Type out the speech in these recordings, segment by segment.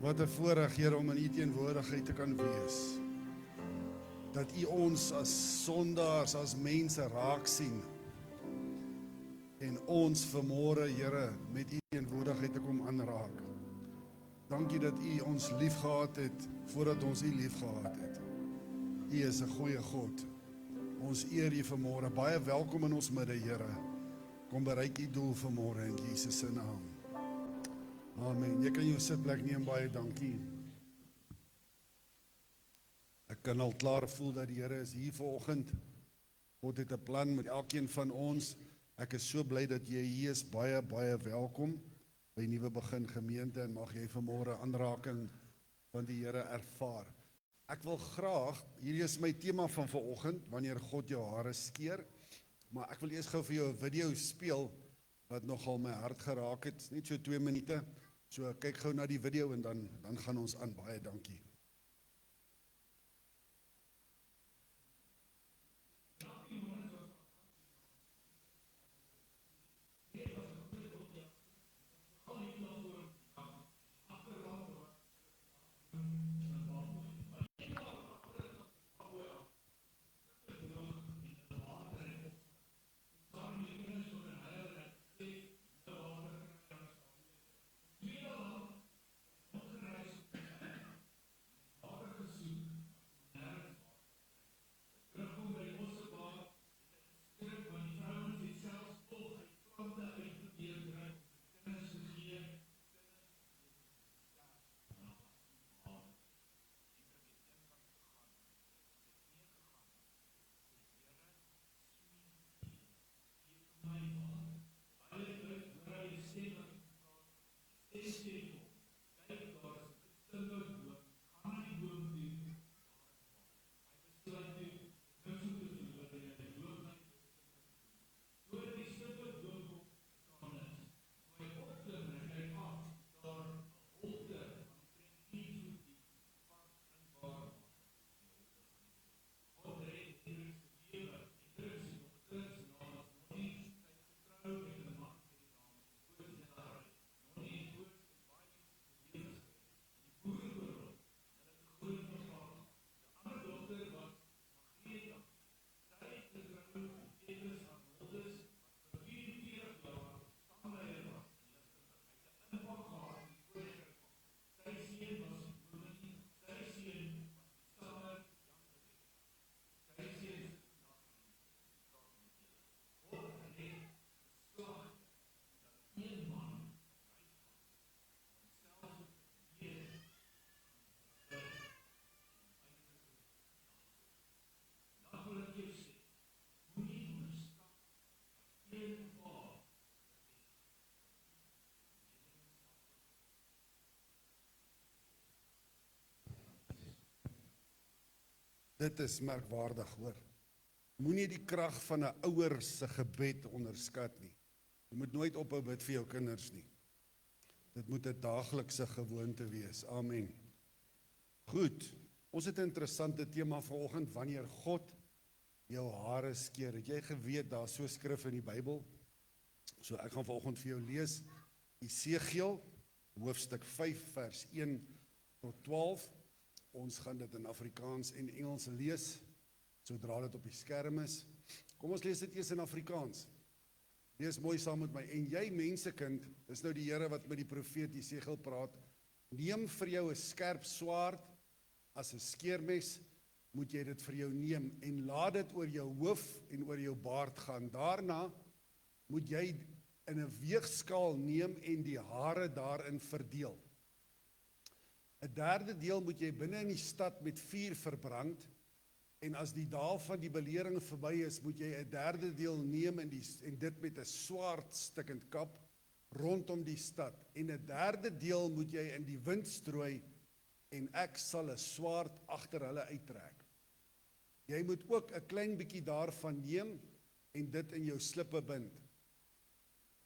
Wat 'n voorreg, Here, om in U teenwoordigheid te kan wees. Dat U ons as sondaars, as mense raak sien. En ons vanmôre, Here, met U teenwoordigheid te kom aanraak. Dankie dat U ons lief gehad het, voordat ons U lief gehad het. U is 'n goeie God. Ons eer U vanmôre. Baie welkom in ons midde, Here. Kom bereik U doel vanmôre in Jesus se naam. Amen. Jy kan jou sitplek neem, baie dankie. Ek kan al klaar voel dat die Here is hier vanoggend. God het 'n plan met elkeen van ons. Ek is so bly dat jy hier is. Baie, baie welkom by Nuwe Begin Gemeente en mag jy vanmôre aanraking van die Here ervaar. Ek wil graag, hierdie is my tema van vanoggend, wanneer God jou hare skeer, maar ek wil eers gou vir jou 'n video speel wat nogal my hart geraak het, net so 2 minute. So kyk gou na die video en dan gaan ons aan. Baie dankie. Dit is merkwaardig, hoor. Moenie die krag van 'n ouer se gebed onderskat nie. Jy moet nooit ophou bid vir jou kinders nie. Dit moet 'n daaglikse gewoonte wees. Amen. Goed, ons het 'n interessante tema vanoggend, wanneer God jou hare skeer. Het jy geweet daar so skrif in die Bybel? So ek gaan vanoggend vir jou lees Esegiel hoofstuk 5 vers 1 tot 12. Ons gaan dit in Afrikaans en Engels lees, sodra dit op die skerm is. Kom ons lees dit eers in Afrikaans. Lees mooi saam met my. En jy mensekind, dis nou die Here wat met die profeet Esegiel praat, neem vir jou 'n skerp swaard, as 'n skeermes, moet jy dit vir jou neem, en laat dit oor jou hoof en oor jou baard gaan. Daarna moet jy in 'n weegskaal neem en die hare daarin verdeel. 'n derde deel moet jy binne in die stad met vuur verbrand, en as die dae van die belering verby is, moet jy 'n derde deel neem en dit met 'n swaard stikkend kap rondom die stad, en 'n derde deel moet jy in die wind strooi, en ek sal 'n swaard agter hulle uittrek. Jy moet ook 'n klein bietjie daarvan neem en dit in jou slippe bind.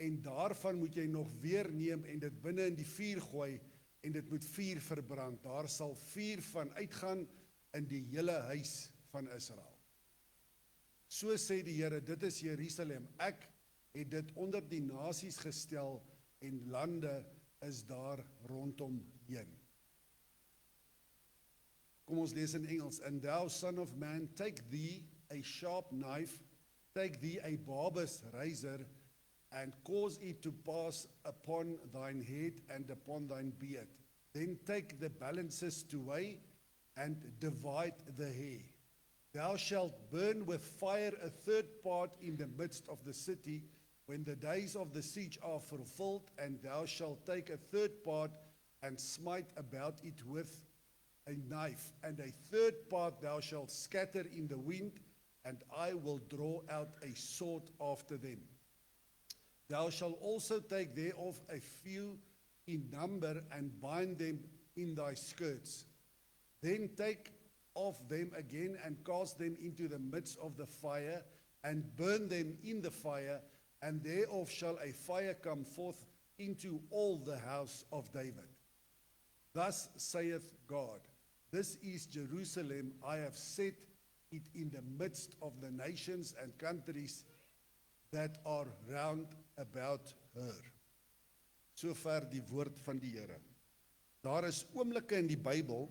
En daarvan moet jy nog weer neem en dit binne in die vuur gooi, en dit moet vuur verbrand. Daar sal vuur van uitgaan in die hele huis van Israel. So sê die Here, dit is Jerusalem. Ek het dit onder die nasies gestel en lande is daar rondom heen. Kom ons lees in Engels. And thou, son of man, take thee a sharp knife, take thee a barber's razor, and cause it to pass upon thine head and upon thine beard. Then take the balances to weigh, and divide the hair. Thou shalt burn with fire a third part in the midst of the city, when the days of the siege are fulfilled, and thou shalt take a third part and smite about it with a knife, and a third part thou shalt scatter in the wind, and I will draw out a sword after them. Thou shalt also take thereof a few in number, and bind them in thy skirts. Then take of them again, and cast them into the midst of the fire, and burn them in the fire, and thereof shall a fire come forth into all the house of David. Thus saith God, this is Jerusalem, I have set it in the midst of the nations and countries that are round about her. Sover die woord van die Here. Daar is oomblikke in die Bybel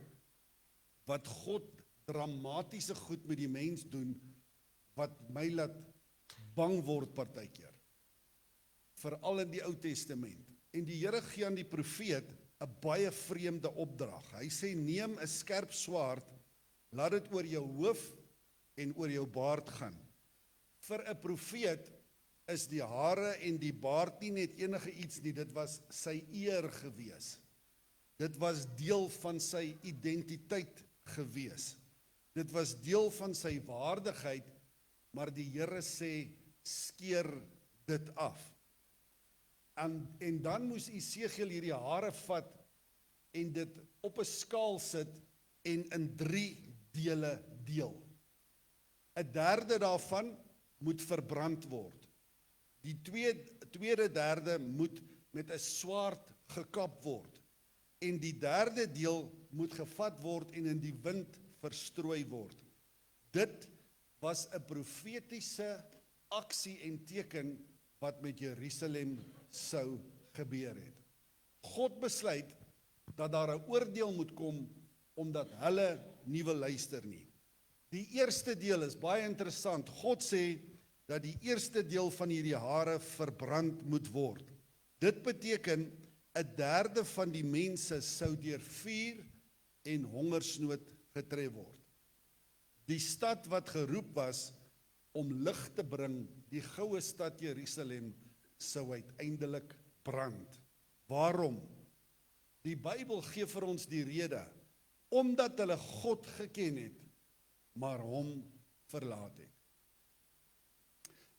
wat God dramatiese goed met die mens doen, wat my laat bang word partykeer. Veral in die Ou Testament. En die Here gee aan die profeet 'n baie vreemde opdrag. Hy sê, neem 'n skerp swaard, laat dit oor jou hoof en oor jou baard gaan. Vir 'n profeet is die hare en die baard nie net enige iets nie, dit was sy eer gewees. Dit was deel van sy identiteit gewees. Dit was deel van sy waardigheid, maar die Here sê, skeer dit af. En dan moes Esegiel hierdie hare vat en dit op 'n skaal sit en in 3 dele deel. 'n derde daarvan moet verbrand word. Die tweede derde moet met 'n swaard gekap word. En die derde deel moet gevat word en in die wind verstrooi word. Dit was 'n profetiese aksie en teken wat met Jerusalem sou gebeur het. God besluit dat daar 'n oordeel moet kom omdat hulle nie wil luister nie. Die eerste deel is baie interessant. God sê dat die eerste deel van hierdie hare verbrand moet word. Dit beteken 'n derde van die mense sou deur vuur en hongersnood getref word. Die stad wat geroep was om lig te bring, die goue stad Jerusalem, sou uiteindelik brand. Waarom? Die Bybel gee vir ons die rede, omdat hulle God geken het, maar hom verlaat het.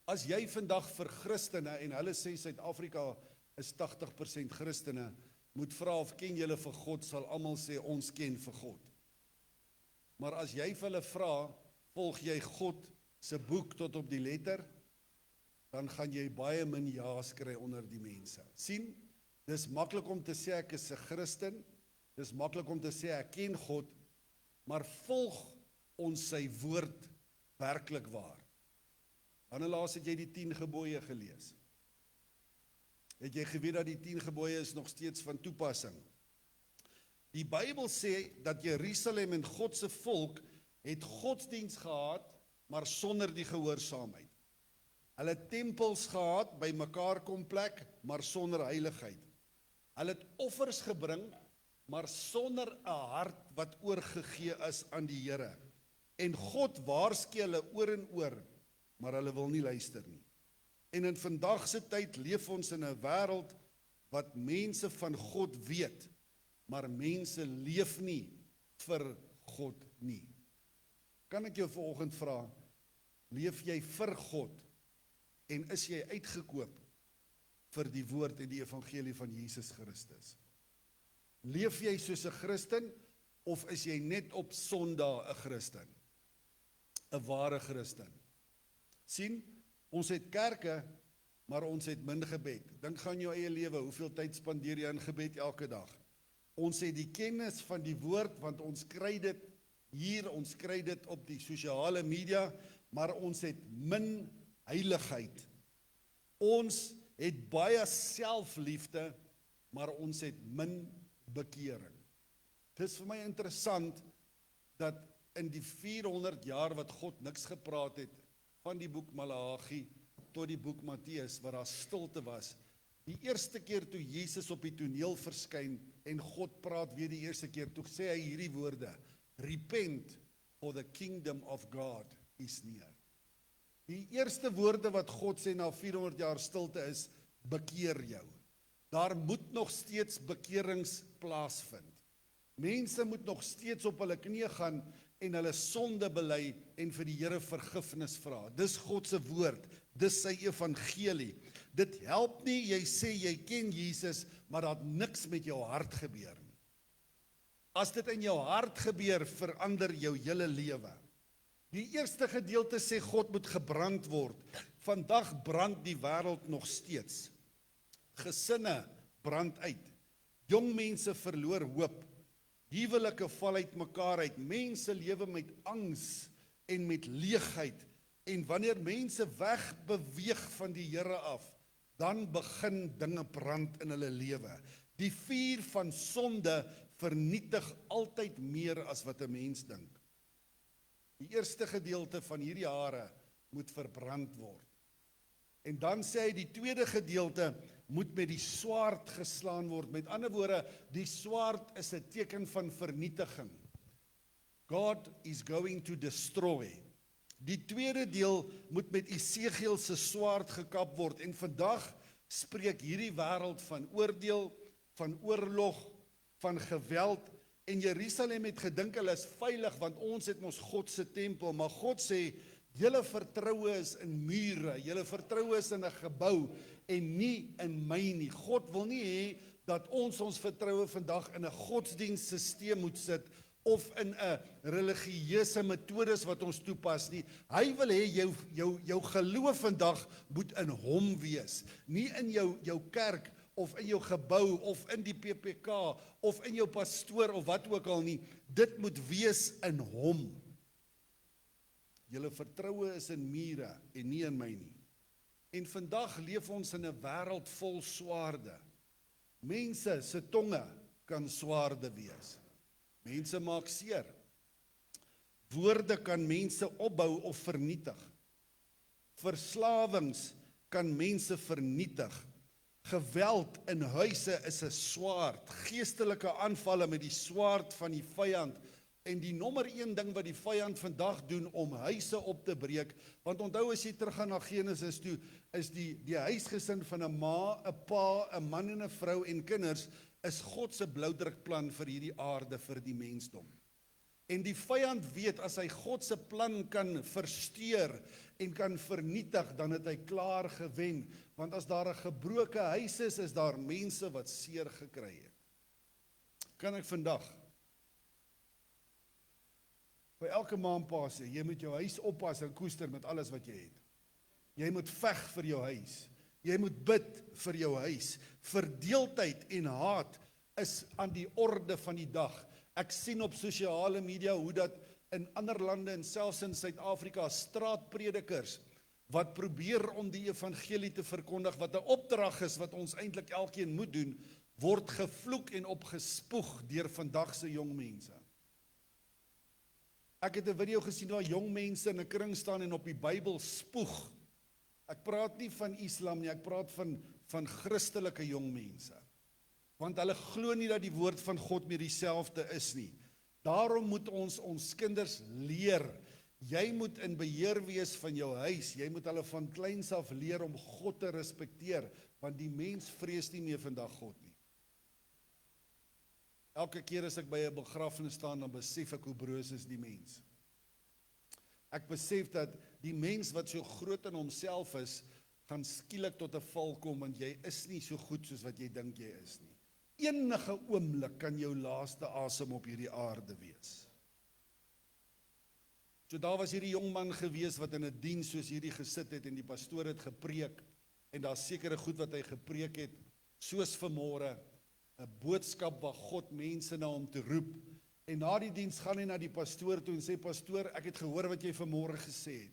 As jy vandag vir Christene, en hulle sê Suid-Afrika is 80% Christene, moet vra of ken julle vir God, sal almal sê ons ken vir God. Maar as jy vir hulle vra, volg jy God se boek tot op die letter, dan gaan jy baie min ja's kry onder die mense. Sien, dis maklik om te sê ek is 'n Christen, dis maklik om te sê ek ken God, maar volg ons sy woord werklik waar? Wanneer laas het jy die 10 gebooie gelees? Het jy geweet dat die 10 gebooie is nog steeds van toepassing? Die Bybel sê dat Jerusalem en God se volk het godsdiens gehad, maar sonder die gehoorsaamheid. Hulle het tempels gehad, by mekaar kom plek, maar sonder heiligheid. Hulle het offers gebring, maar sonder 'n hart wat oorgegee is aan die Here. En God waarsku hulle oor en oor, maar hulle wil nie luister nie. En in vandag se tyd leef ons in 'n wêreld wat mense van God weet, maar mense leef nie vir God nie. Kan ek jou vanoggend vra, leef jy vir God en is jy uitgekoop vir die woord en die evangelie van Jesus Christus? Leef jy soos 'n Christen of is jy net op Sondag 'n Christen? 'n ware Christen. Sien, ons het kerke, maar ons het min gebed. Dink gaan jou eie lewe, hoeveel tyd spandeer jy aan gebed elke dag? Ons het die kennis van die woord, want ons kry dit hier, ons kry dit op die sosiale media, maar ons het min heiligheid. Ons het baie selfliefde, maar ons het min bekering. Dit is vir my interessant, dat in die 400 jaar wat God niks gepraat het, van die boek Maleagi tot die boek Matteus, waar daar stilte was, die eerste keer toe Jesus op die toneel verskyn en God praat weer die eerste keer, toe sê hy hierdie woorde, repent, for the kingdom of God is near. Die eerste woorde wat God sê na 400 jaar stilte is, bekeer jou. Daar moet nog steeds bekerings plaasvind. Mense moet nog steeds op hulle knieë gaan en hulle sonde bely en vir die Here vergifnis vra. Dis God se woord, dis sy evangelie. Dit help nie, jy sê jy ken Jesus, maar dat niks met jou hart gebeur nie. As dit in jou hart gebeur, verander jou hele lewe. Die eerste gedeelte sê God moet gebrand word. Vandag brand die wêreld nog steeds. Gesinne brand uit. Jong mense verloor hoop. Huwelike val uit mekaar uit. Mense lewe met angs en met leegheid. En wanneer mense wegbeweeg van die Here af, dan begin dinge brand in hulle lewe. Die vuur van sonde vernietig altyd meer as wat 'n mens dink. Die eerste gedeelte van hierdie jare moet verbrand word. En dan sê hy die tweede gedeelte moet met die swaard geslaan word. Met ander woorde, die swaard is 'n teken van vernietiging. God is going to destroy. Die tweede deel moet met Esegiel se swaard gekap word. En vandag spreek hierdie wêreld van oordeel, van oorlog, van geweld. En Jerusalem het gedink hulle is veilig, want ons het mos God se tempel. Maar God sê, julle vertroue is in mure, julle vertroue is in 'n gebou en nie in my nie. God wil nie hê dat ons vertroue vandag in 'n godsdienstsisteem moet sit of in 'n religieuse metodes wat ons toepas nie. Hy wil hê jou geloof vandag moet in hom wees, nie in jou kerk of in jou gebou of in die PPK of in jou pastoor of wat ook al nie. Dit moet wees in hom. Julle vertroue is in mure en nie in my nie. En vandag leef ons in 'n wêreld vol swaarde. Mense se tonge kan swaarde wees. Mense maak seer. Woorde kan mense opbou of vernietig. Verslawings kan mense vernietig. Geweld in huise is 'n swaard. Geestelike aanvalle met die swaard van die vyand. En die nommer 1 ding wat die vyand vandag doen om huise op te breek, want onthou as jy teruggaan na Genesis toe, is die huisgesin van 'n ma, 'n pa, 'n man en 'n vrou en kinders, is God se bloudrukplan vir hierdie aarde, vir die mensdom. En die vyand weet, as hy God se plan kan versteur en kan vernietig, dan het hy klaar gewen. Want as daar 'n gebroke huis is daar mense wat seer gekry het. Kan ek vandag vir elke ma en pa sê, jy moet jou huis oppas en koester met alles wat jy het. Jy moet veg vir jou huis. Jy moet bid vir jou huis. Verdeeldheid en haat is aan die orde van die dag. Ek sien op sosiale media hoe dat in ander lande en selfs in Suid-Afrika straatpredikers wat probeer om die evangelie te verkondig, wat 'n opdrag is wat ons eintlik elkeen moet doen, word gevloek en opgespoeg deur vandag se jong mense. Ek het 'n video gesien waar jong mense in 'n kring staan en op die Bybel spoeg. Ek praat nie van Islam nie, ek praat van Christelike jong mense. Want hulle glo nie dat die woord van God meer dieselfde is nie. Daarom moet ons kinders leer. Jy moet in beheer wees van jou huis. Jy moet hulle van kleins af leer om God te respekteer, want die mens vrees nie meer vandag God nie. Elke keer as ek by 'n begrafnis staan, dan besef ek hoe broos is die mens. Ek besef dat die mens wat so groot in homself is, gaan skielik tot 'n val kom, want jy is nie so goed soos wat jy dink jy is nie. Enige oomblik kan jou laaste asem op hierdie aarde wees. So daar was hierdie jong man gewees wat in 'n diens soos hierdie gesit het en die pastoor het gepreek en daar sekere goed wat hy gepreek het, soos vanmôre, 'n boodskap waar God mense na hom toe roep. En na die diens gaan hy na die pastoor toe en sê, pastoor, ek het gehoor wat jy vanmôre gesê het.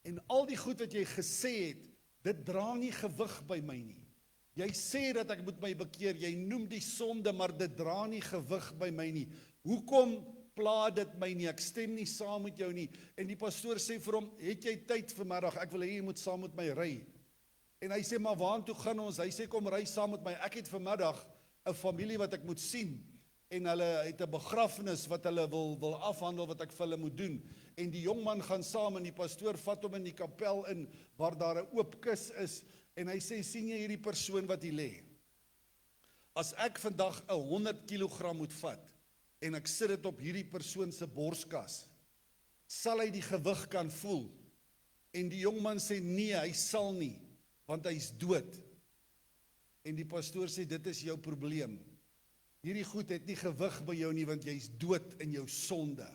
En al die goed wat jy gesê het, dit dra nie gewig by my nie. Jy sê dat ek moet my bekeer, jy noem die sonde, maar dit dra nie gewig by my nie. Hoekom pla dit my nie, ek stem nie saam met jou nie. En die pastoor sê vir hom, het jy tyd vanmiddag, ek wil hê jy moet saam met my ry. En hy sê, maar waartoe gaan ons? Hy sê, kom ry saam met my, ek het vanmiddag 'n familie wat ek moet sien, en hulle het 'n begrafnis wat hulle wil afhandel, wat ek vir hulle moet doen. En die jongman gaan saam, en die pastoor vat hom in die kapel in, waar daar 'n oop kus is, en hy sê, sien jy hierdie persoon wat hier lê? As ek vandag 100 kilogram moet vat, en ek sit dit op hierdie persoon se borskas, sal hy die gewig kan voel? En die jongman sê, nee, hy sal nie, want hy's dood. En die pastoor sê, dit is jou probleem. Hierdie goed het nie gewig by jou nie, want jy's dood in jou sonde.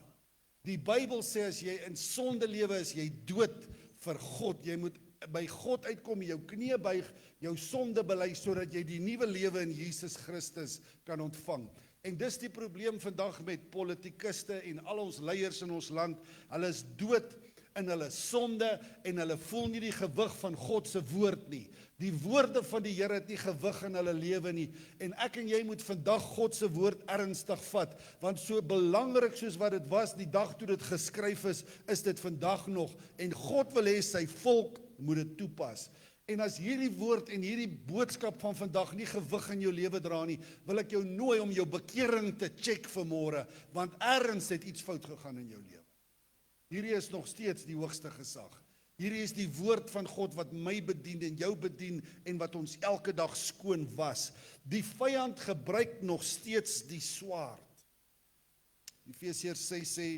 Die Bybel sê, as jy in sonde lewe, is jy dood vir God. Jy moet by God uitkom, jou knie buig, jou sonde bely, sodat jy die nuwe lewe in Jesus Christus kan ontvang. En dis die probleem vandag met politikuste en al ons leiers in ons land. Hulle is dood in hulle sonde, en hulle voel nie die gewig van God se woord nie. Die woorde van die Here het nie gewig in hulle lewe nie, en ek en jy moet vandag God se woord ernstig vat, want so belangrik soos wat dit was die dag toe dit geskryf is dit vandag nog, en God wil hê sy volk moet dit toepas. En as hierdie woord en hierdie boodskap van vandag nie gewig in jou lewe dra nie, wil ek jou nooi om jou bekering te check vanmôre, want ergens het iets fout gegaan in jou lewe. Hierdie is nog steeds die hoogste gesag. Hierdie is die woord van God wat my bedien en jou bedien en wat ons elke dag skoon was. Die vyand gebruik nog steeds die swaard. Efesiërs 6 sê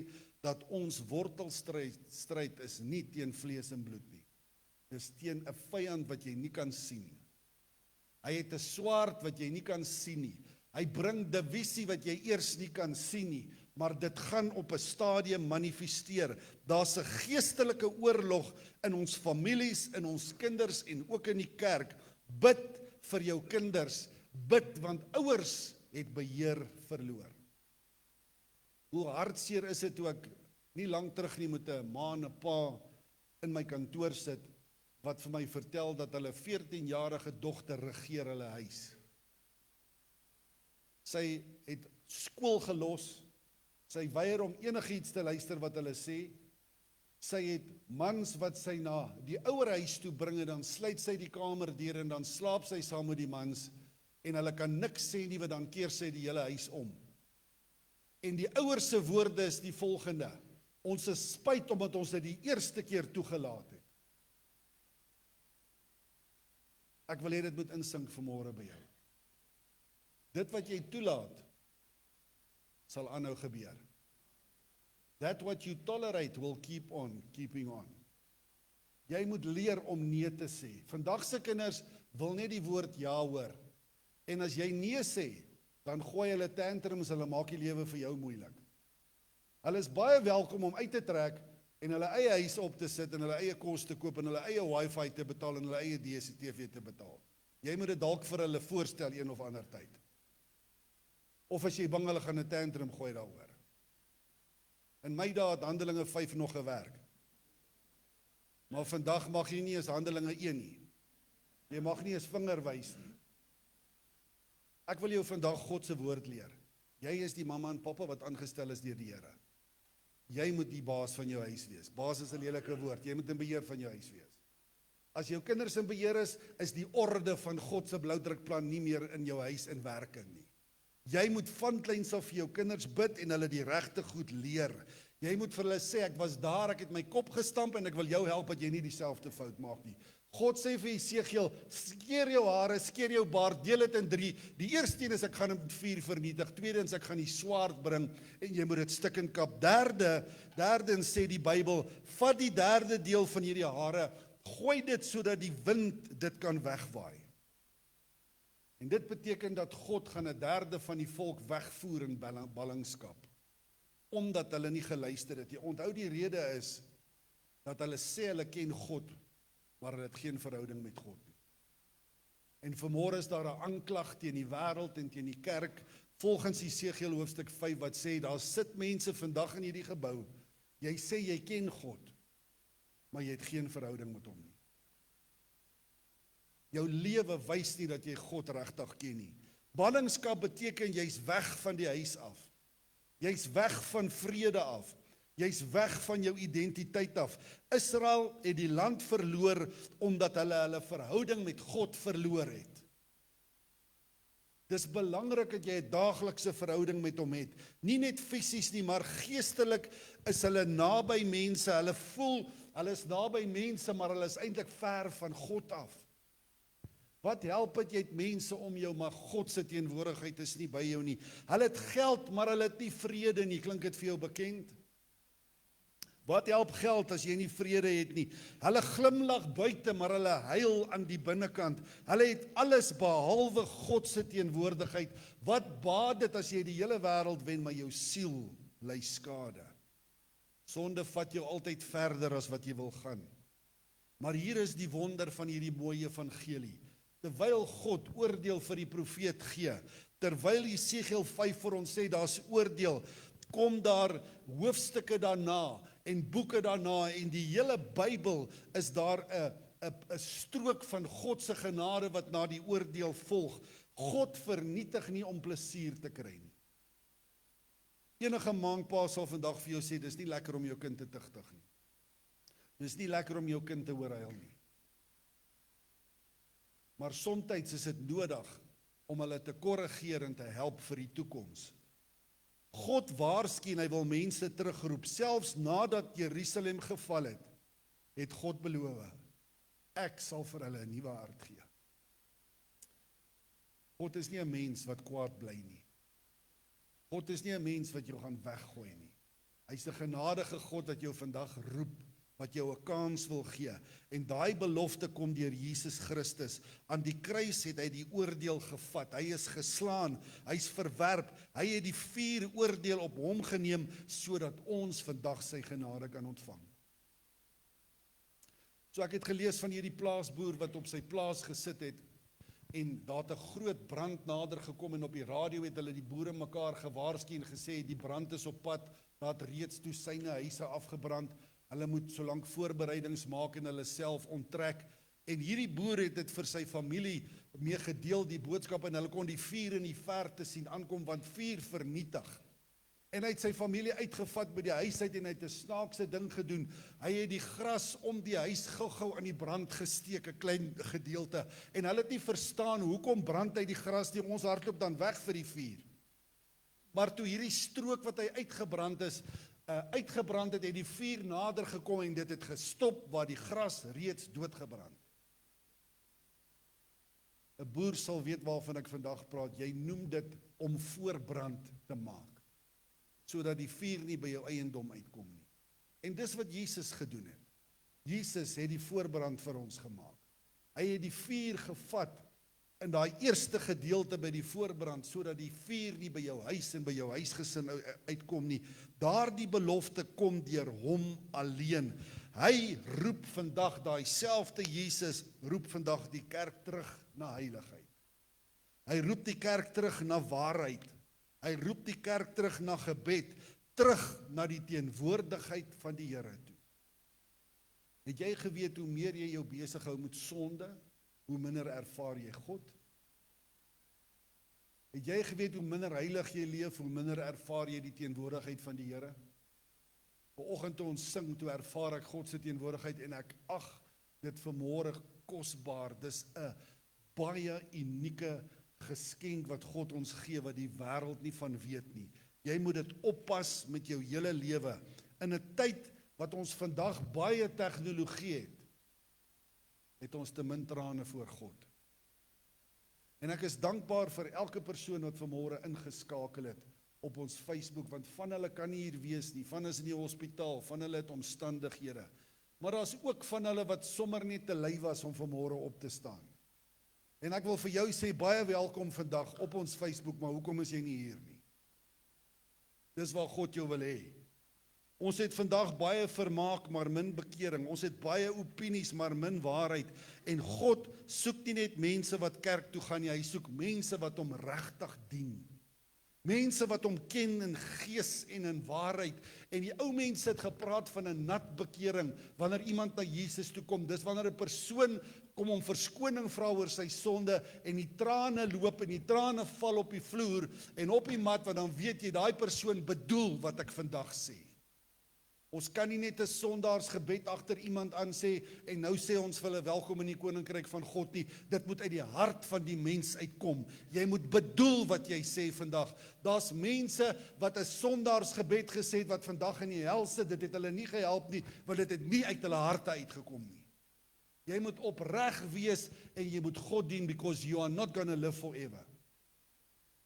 dat ons wortelstryd is nie teen vlees en bloed nie. Dis teen 'n vyand wat jy nie kan sien nie. Hy het 'n swaard wat jy nie kan sien nie. Hy bring divisie wat jy eers nie kan sien nie, maar dit gaan op 'n stadium manifesteer. Daar's 'n geestelike oorlog in ons families, in ons kinders en ook in die kerk. Bid vir jou kinders, bid, want ouers het beheer verloor. Hoe hartseer is dit toe ek nie lank terug nie met 'n ma en 'n pa in my kantoor sit, wat vir my vertel dat hulle 14-jarige dogter regeer hulle huis. Sy het skool gelos, sy weier om enigiets te luister wat hulle sê, sy het mans wat sy na die ouer huis toe bring, en dan sluit sy die kamer deur, en dan slaap sy saam met die mans, en hulle kan niks sê nie, want dan keer sy die hele huis om. En die ouer se woorde is die volgende: ons is spyt omdat ons dit die eerste keer toegelaat het. Ek wil hê dit moet insink vanmôre by jou. Dit wat jy toelaat, sal aanhou gebeur. That what you tolerate will keep on keeping on. Jy moet leer om nee te sê. Vandag se kinders wil net die woord ja hoor. En as jy nee sê, dan gooi hulle tantrums, hulle maak die lewe vir jou moeilik. Hulle is baie welkom om uit te trek en hulle eie huis op te sit en hulle eie kos te koop en hulle eie wifi te betaal en hulle eie DStv te betaal. Jy moet dit dalk vir hulle voorstel een of ander tyd. Of as jy bang hulle gaan 'n tantrum gooi daaroor. In my dae het Handelinge 5 nog gewerk. Maar vandag mag jy nie eens Handelinge 1 nie. Jy mag nie eens vinger wys nie. Ek wil jou vandag God se woord leer. Jy is die mamma en pappa wat aangestel is deur die Here. Jy moet die baas van jou huis wees. Baas is 'n lelike woord. Jy moet in beheer van jou huis wees. As jou kinders in beheer is die orde van God se bloudrukplan nie meer in jou huis in werking nie. Jy moet van kleins af vir jou kinders bid en hulle die regte goed leer. Jy moet vir hulle sê, ek was daar, ek het my kop gestamp en ek wil jou help dat jy nie dieselfde fout maak nie. God sê vir Esegiel, skeer jou hare, skeer jou baard, deel dit in 3. Die eerste een is ek gaan hom met vuur vernietig. Tweedens ek gaan die swaard bring en jy moet dit stik en kap. Derdens sê die Bybel, vat die derde deel van hierdie hare, gooi dit sodat die wind dit kan wegwaai. En dit beteken dat God gaan 'n derde van die volk wegvoer in ballingskap, omdat hulle nie geluister het. Jy onthou die rede is dat hulle sê hulle ken God, maar hulle het geen verhouding met God nie. En vanmôre is daar 'n aanklag teen die wêreld en teen die kerk, volgens Esegiel hoofstuk 5 wat sê, daar sit mense vandag in hierdie gebou, jy sê jy ken God, maar jy het geen verhouding met hom nie. Jou lewe wys nie dat jy God regtig ken nie. Ballingskap beteken jy's weg van die huis af. Jy's weg van vrede af. Jy's weg van jou identiteit af. Israel het die land verloor omdat hulle verhouding met God verloor het. Dis belangrik dat jy 'n daaglikse verhouding met hom het. Nie net fisies nie, maar geestelik is hulle naby mense. Hulle voel, hulle is naby mense, maar hulle is eintlik ver van God af. Wat help het jy het mense om jou, maar God se teenwoordigheid is nie by jou nie. Hulle het geld, maar hulle het nie vrede nie. Klink dit vir jou bekend? Wat help geld as jy nie vrede het nie? Hulle glimlag buite, maar hulle huil aan die binnekant. Hulle het alles behalwe God se teenwoordigheid. Wat baat dit as jy die hele wêreld wen, maar jou siel ly skade? Sonde vat jou altyd verder as wat jy wil gaan. Maar hier is die wonder van hierdie mooie evangelie. Terwyl God oordeel vir die profeet gee, terwyl Jesegiel 5 vir ons sê daar's oordeel, kom daar hoofstukke daarna en boeke daarna en die hele Bybel is daar 'n strook van God se genade wat na die oordeel volg. God vernietig nie om plesier te kry nie. Enige maangpa sal vandag vir jou sê dis nie lekker om jou kind te tugtig nie. Dis nie lekker om jou kind te hoor huil nie. Maar soms is dit nodig om hulle te korrigeer en te help vir die toekoms. God waarsku en hy wil mense terugroep. Selfs nadat Jerusalem geval het, het God beloof, ek sal vir hulle 'n nuwe hart gee. God is nie 'n mens wat kwaad bly nie. God is nie 'n mens wat jou gaan weggooi nie. Hy's 'n genadige God wat jou vandag roep, wat jou 'n kans wil gee. En daai belofte kom deur Jesus Christus. Aan die kruis het hy die oordeel gevat. Hy is geslaan, hy's verwerp. Hy het die vuuroordeel op hom geneem sodat ons vandag sy genade kan ontvang. So ek het gelees van hierdie plaasboer wat op sy plaas gesit het en daar het 'n groot brand nader gekom en op die radio het hulle die boere mekaar gewaarsku en gesê die brand is op pad. Daar het reeds dosyne huise afgebrand. Hulle moet solank voorbereidings maak en hulle self onttrek. En hierdie boer het dit vir sy familie mee gedeel, die boodskap, en hulle kon die vuur in die verte sien aankom, want vuur vernietig. En hy het sy familie uitgevat by die huis uit en hy het 'n snaakse ding gedoen. Hy het die gras om die huis gou-gou aan die brand gesteek, 'n klein gedeelte. En hulle het nie verstaan, hoekom brand hy die gras nie, ons hardloop dan weg vir die vuur. Maar toe hierdie strook wat hy uitgebrand het, het die vuur nader gekom en dit het gestop waar die gras reeds doodgebrand. 'n Boer sal weet waarvan ek vandag praat. Jy noem dit om voorbrand te maak, sodat die vuur nie by jou eiendom uitkom nie. En dis wat Jesus gedoen het. Jesus het die voorbrand vir ons gemaak. Hy het die vuur gevat in daai eerste gedeelte by die voorbrand, sodat die vuur nie by jou huis en by jou huisgesin uitkom nie. Daardie belofte kom deur hom alleen. Hy roep vandag, daai selfde Jesus roep vandag die kerk terug na heiligheid. Hy roep die kerk terug na waarheid. Hy roep die kerk terug na gebed, terug na die teenwoordigheid van die Here toe. Het jy geweet hoe meer jy jou besig hou met sonde, hoe minder ervaar jy God? Het jy geweet hoe minder heilig jy leef, hoe minder ervaar jy die teenwoordigheid van die Here? Vanoggend toe ons sing, toe ervaar ek God se teenwoordigheid en ek ag dit vanmôre kosbaar. Dis 'n baie unieke geskenk wat God ons gee, wat die wêreld nie van weet nie. Jy moet dit oppas met jou hele lewe. In 'n tyd wat ons vandag baie tegnologie het ons te min trane voor God. En ek is dankbaar vir elke persoon wat vanmôre ingeskakel het op ons Facebook, want van hulle kan nie hier wees nie, van is in die hospitaal, van hulle het omstandighede. Maar daar's ook van hulle wat sommer net te lui was om vanmôre op te staan. En ek wil vir jou sê, baie welkom vandag op ons Facebook, maar hoekom is jy nie hier nie? Dis waar God jou wil hê. Ons het vandag baie vermaak, maar min bekering. Ons het baie opinies, maar min waarheid. En God soek nie net mense wat kerk toe gaan nie, hy soek mense wat hom regtig dien. Mense wat hom ken in gees en in waarheid. En die ou mense het gepraat van 'n nat bekering, wanneer iemand na Jesus toe kom. Dis wanneer 'n persoon kom om verskoning vra oor sy sonde en die trane loop en die trane val op die vloer en op die mat, want dan weet jy, daai persoon bedoel wat ek vandag sê. Ons kan nie net 'n sondaarsgebed agter iemand aan sê en nou sê ons vir hulle welkom in die koninkryk van God nie. Dit moet uit die hart van die mens uitkom. Jy moet bedoel wat jy sê vandag. Daar's mense wat 'n sondaarsgebed gesê het wat vandag in die hel sit. Dit het hulle nie gehelp nie, want dit het nie uit hulle harte uitgekom nie. Jy moet opreg wees en jy moet God dien, because you are not going to live forever.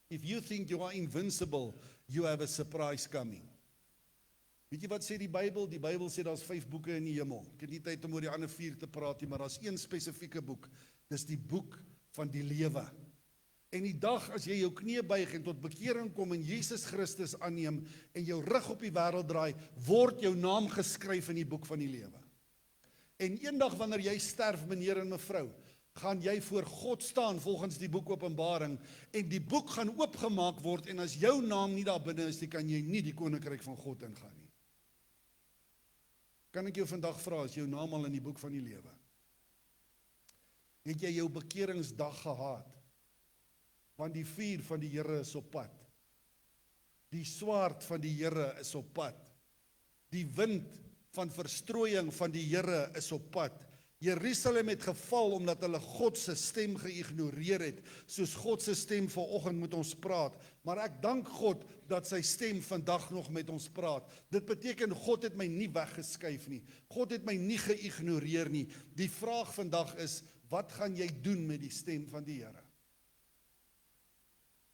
If you think you are invincible, you have a surprise coming. Weet jy wat sê die Bybel? Die Bybel sê daar's 5 boeke in die hemel. Ek het nie tyd om oor die ander 4 te praat nie, maar daar's een spesifieke boek. Dis die boek van die lewe. En die dag as jy jou knie buig en tot bekering kom en Jesus Christus aanneem en jou rug op die wêreld draai, word jou naam geskryf in die boek van die lewe. En eendag wanneer jy sterf, meneer en mevrou, gaan jy voor God staan volgens die boek Openbaring en die boek gaan oopgemaak word en as jou naam nie daar binne is, dan kan jy nie die koninkryk van God ingaan nie. Kan ek jou vandag vra, is jou naam al in die boek van die lewe? Het jy jou bekeringsdag gehad? Want die vuur van die Here is op pad. Die swaard van die Here is op pad. Die wind van verstrooiing van die Here is op pad. Jerusalem het geval omdat hulle God se stem geïgnoreer het, soos God se stem vanoggend met ons praat. Maar ek dank God dat sy stem vandag nog met ons praat. Dit beteken God het my nie weggeskuif nie. God het my nie geïgnoreer nie. Die vraag vandag is, wat gaan jy doen met die stem van die Here?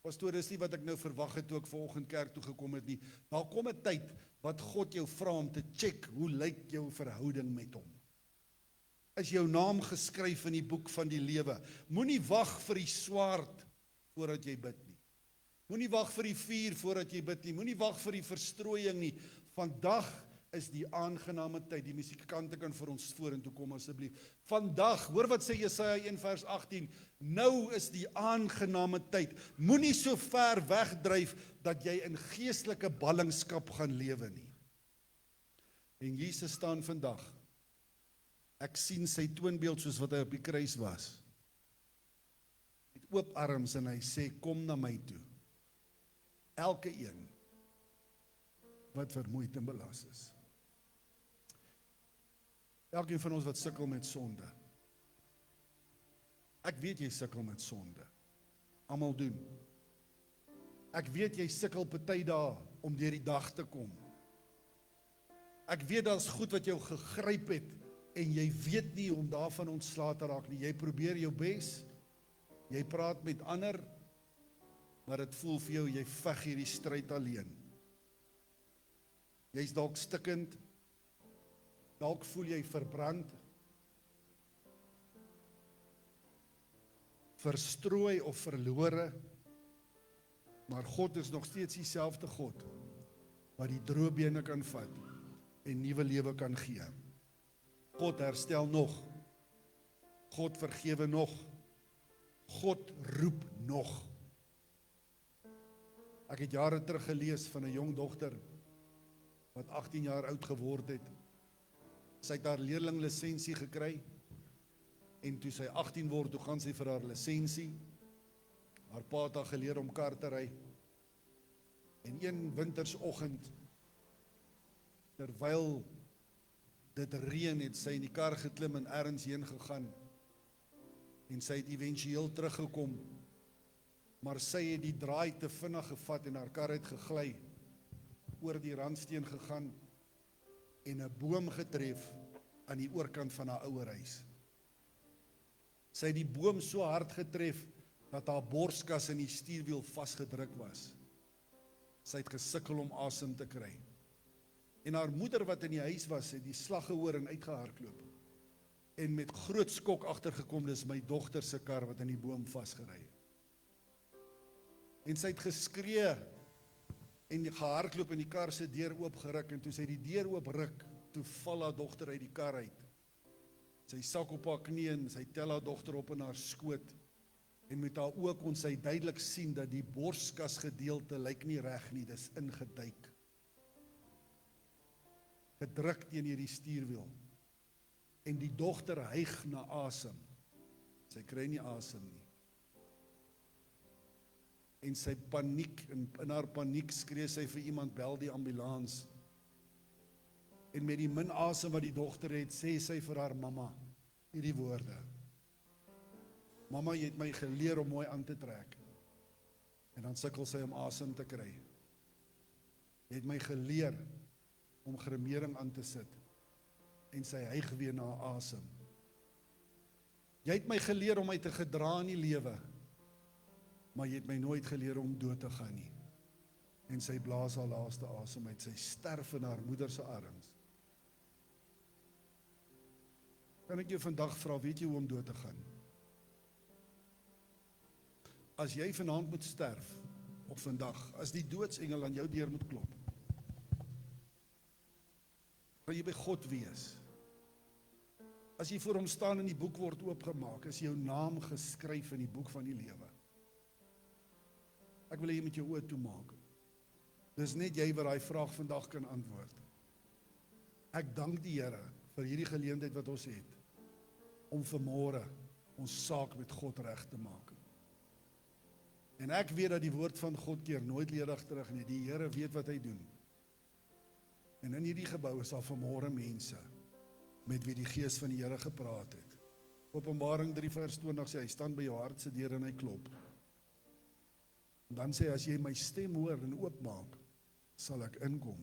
Pastoor, dis nie wat ek nou verwag het toe ek vanoggend kerk toe gekom het nie. Daar kom 'n tyd wat God jou vra om te check, hoe lyk jou verhouding met hom? Is jou naam geskryf in die boek van die lewe? Moenie wag vir die swaard voordat jy bid nie. Moenie wag vir die vuur voordat jy bid nie. Moenie wag vir die verstrooiing nie. Vandag is die aangename tyd. Die musikante kan vir ons vorentoe kom asseblief. Vandag, hoor wat sê Jesaja 1 vers 18, nou is die aangename tyd. Moenie so ver wegdryf dat jy in geestelike ballingskap gaan lewe nie. En Jesus staan vandag. Ek sien sy toonbeeld soos wat hy op die kruis was. Met oop arms en hy sê, kom na my toe. Elke een wat vermoeid en belas is. Elkeen van ons wat sukkel met sonde. Ek weet jy sukkel met sonde. Almal doen. Ek weet jy sukkel party dae om deur die dag te kom. Ek weet daar's goed wat jou gegryp het en jy weet nie om daarvan ontslae te raak nie. Jy probeer jou bes, jy praat met ander, maar dit voel vir jou, jy veg hierdie stryd alleen. Jy's dalk stikkend, dalk voel jy verbrand, verstrooi of verlore, maar God is nog steeds dieselfde God, wat die droë bene kan vat en nuwe lewe kan gee. God herstel nog, God vergewe nog, God roep nog. Ek het jare terug gelees van 'n jong dogter wat 18 jaar oud geword het. Sy het haar leerlinglisensie gekry en toe sy 18 word, toe gaan sy vir haar lisensie. Haar pa het haar geleer om kar te ry. En een wintersoggend, terwyl dit reën, het sy in die kar geklim en ergens heen gegaan. En sy het éventueel teruggekom, maar sy het die draai te vinnig gevat en haar kar het gegly, oor die randsteen gegaan en 'n boom getref aan die oorkant van haar ouerhuis. Sy het die boom so hard getref dat haar borskas in die stuurwiel vasgedruk was. Sy het gesukkel om asem te kry. En haar moeder wat in die huis was, het die slag gehoor en uitgehardloop. En met groot skok agtergekom, dis my dogter se kar wat in die boom vasgery het. En sy het geskree en gehardloop en die kar se deur oopgeruk en toe sy die deur oopruk, toe val haar dogter uit die kar uit. Sy sak op haar knie en sy tel haar dogter op in haar skoot en met haar oë kon sy duidelik sien dat die borskas gedeelte lyk nie reg nie, dis ingeduik. Gedruk teen hierdie stuurwiel. En die dogter hyg na asem. Sy kry nie asem nie. En sy paniek, in haar paniek skree sy vir iemand, bel die ambulans. En met die min asem wat die dogter het, sê sy vir haar mamma hierdie woorde: Mamma, jy het my geleer om mooi aan te trek. En dan sukkel sy om asem te kry. Jy het my geleer om gremering aan te sit. En sy hyg weer na asem. Jy het my geleer om my te gedra in die lewe, maar jy het my nooit geleer om dood te gaan nie. En sy blaas haar laaste asem uit. Sy sterf in haar moeder se arms. Kan ek jou vandag vra, weet jy hoe om dood te gaan? As jy vanaand moet sterf, of vandag, as die doodsengel aan jou deur moet klop, gaan jy by God wees. As jy voor hom staan en die boek word oopgemaak, is jou naam geskryf in die boek van die lewe. Ek wil jy met jou oë toemaak. Dis net jy wat daai vraag vandag kan antwoord. Ek dank die Here vir hierdie geleentheid wat ons het, om vanmôre ons saak met God reg te maak. En ek weet dat die woord van God keer nooit ledig terug nie. Die Here weet wat hy doen. En in hierdie gebou is daar vanmôre mense met wie die Gees van die Here gepraat het. Openbaring 3 vers 20 sê, hy staan by jou hart se deur en hy klop. En dan sê hy, as jy my stem hoor en oopmaak, sal ek inkom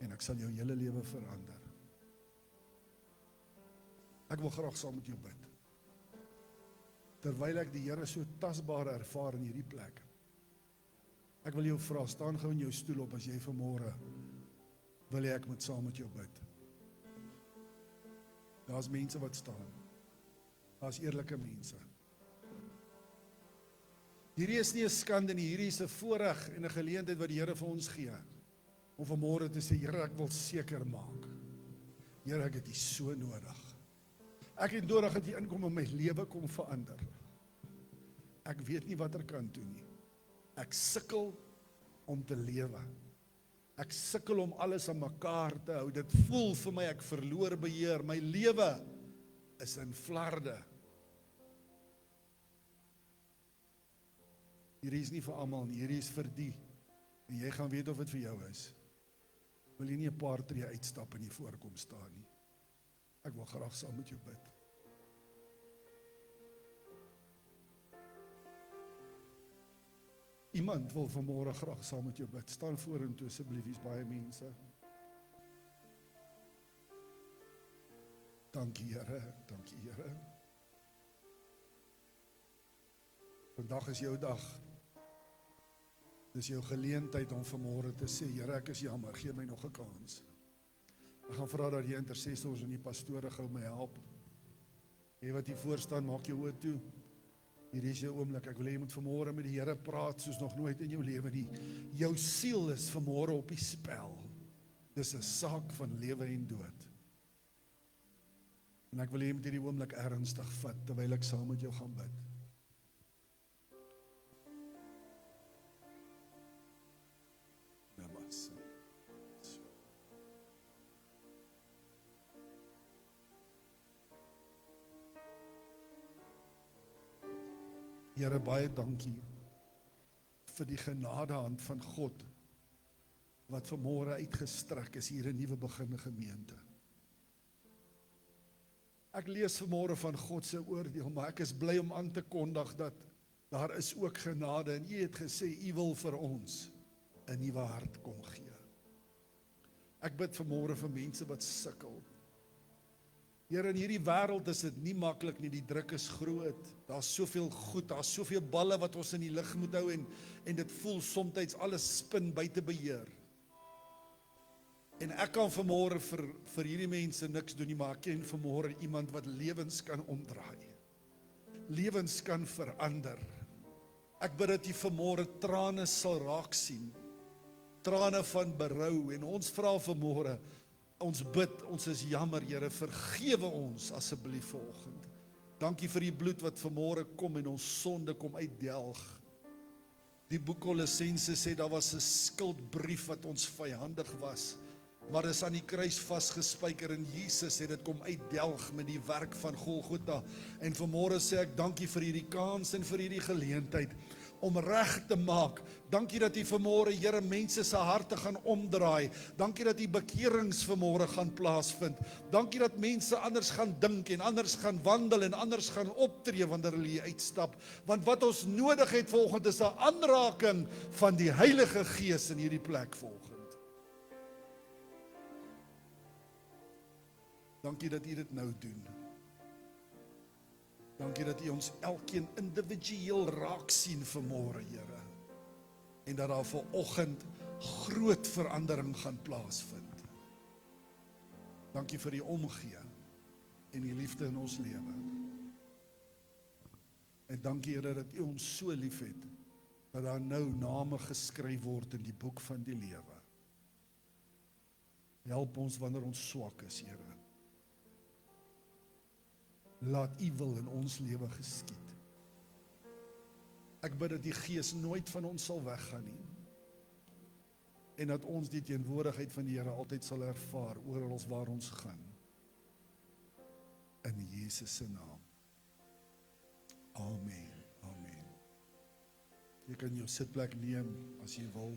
en ek sal jou hele lewe verander. Ek wil graag saam met jou bid. Terwyl ek die Here so tasbaar ervaar in hierdie plek. Ek wil jou vra, staan gou in jou stoel op as jy vanmôre wil hê ek moet saam met jou bid. Daar's mense wat staan. Daar's eerlike mense. Hierdie is nie 'n skande nie, hierdie is 'n voorreg en 'n geleentheid wat die Here vir ons gee. Om vanmôre te sê, Here, ek wil seker maak. Here, ek het U so nodig. Ek het nodig dat U inkom en my lewe kom verander. Ek weet nie wat kan doen nie. Ek sukkel om te lewe. Ek sukkel om alles aan mekaar te hou. Dit voel vir my ek verloor beheer. My lewe is in flarde. Hierdie is nie vir almal nie, hierdie is vir die. En jy gaan weet of dit vir jou is. Wil jy nie 'n paar tree uitstap en nie voorkom staan nie? Ek wil graag saam met jou bid. Iemand wil vanmôre graag saam met jou bid. Staan vorentoe asseblief, hier's baie mense. Dankie Here, dankie Here. Vandag is jou dag. Dis jou geleentheid om vanmôre te sê, Here, ek is jammer, gee my nog 'n kans. Ek gaan vra dat die intercessors en die pastore gou my help. Jy wat hier voor staan, maak jou oë toe. Hierdie is jou oomblik. Ek wil hê jy moet vanmôre met die Here praat soos nog nooit in jou lewe nie. Jou siel is vanmôre op die spel. Dis 'n saak van lewe en dood. En ek wil hê jy moet hierdie oomblik ernstig vat terwyl ek saam met jou gaan bid. Namaste. Here, baie dankie vir die genadehand van God wat vanmôre uitgestrek is hier in Nuwe Begin Gemeente. Ek lees vanmôre van God se oordeel, maar ek is bly om aan te kondig dat daar is ook genade en U het gesê U wil vir ons 'n nuwe hart kom gee. Ek bid vanmôre vir mense wat sukkel. Here, in hierdie wêreld is dit nie maklik nie, die druk is groot. Daar's soveel goed, daar's soveel balle wat ons in die lug moet hou en dit voel soms alles spin buite beheer. En ek kan vanmôre vir hierdie mense niks doen nie, maar ek ken vanmôre iemand wat lewens kan omdraai. Lewens kan verander. Ek bid dat U vanmôre trane sal raak sien. Trane van berou en ons vra vanmôre, ons bid, ons is jammer Here, vergewe ons asseblief vanoggend. Dankie vir die bloed wat vanmôre kom en ons sonde kom uitdelg. Die boek Kolossense sê daar was 'n skuldbrief wat ons vyandig was. maar is aan die kruis vasgespijker en Jesus het dit kom uitdelg met die werk van Golgotha. En vanmôre sê ek dankie vir hierdie kans en vir hierdie geleentheid om reg te maak. Dankie dat U vanmôre, Here, mense se harte gaan omdraai. Dankie dat U bekerings vanmôre gaan plaasvind. Dankie dat mense anders gaan dink en anders gaan wandel en anders gaan optree wanneer hulle hier uitstap. Want wat ons nodig het volgende is 'n aanraking van die Heilige Gees in hierdie plek volgende. Dankie dat U dit nou doen. Dankie dat U ons elkeen individueel raak sien vanmôre, Here. En dat daar vanoggend groot verandering gaan plaasvind. Dankie vir die omgee en die liefde in ons lewe. En dankie, Here, dat U ons so liefhet dat daar nou name geskryf word in die boek van die lewe. Help ons wanneer ons swak is, Here. Laat U wil in ons lewe geskied. Ek bid dat die Gees nooit van ons sal weggaan nie. En dat ons die teenwoordigheid van die Here altyd sal ervaar oral waar ons gaan. In Jesus se naam. Amen. Amen. Jy kan jou sitplek neem as jy wil.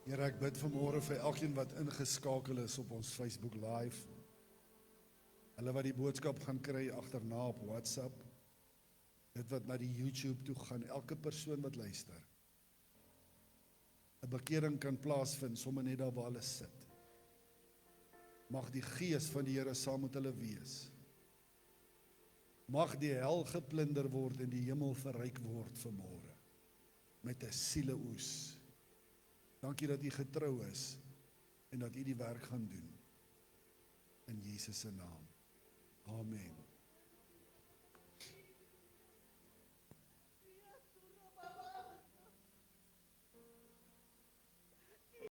Here, ek bid vanmôre vir elkeen wat ingeskakel is op ons Facebook Live. Hulle wat die boodskap gaan kry agterna op WhatsApp. Dit wat na die YouTube toe gaan, elke persoon wat luister. 'n Bekering kan plaasvind sommer net daar waar hulle sit. Mag die gees van die Here saam met hulle wees. Mag die hel geplunder word en die hemel verryk word vanmôre met 'n sieleoes. Dankie dat U getrou is en dat U die werk gaan doen. In Jesus se naam. Amen.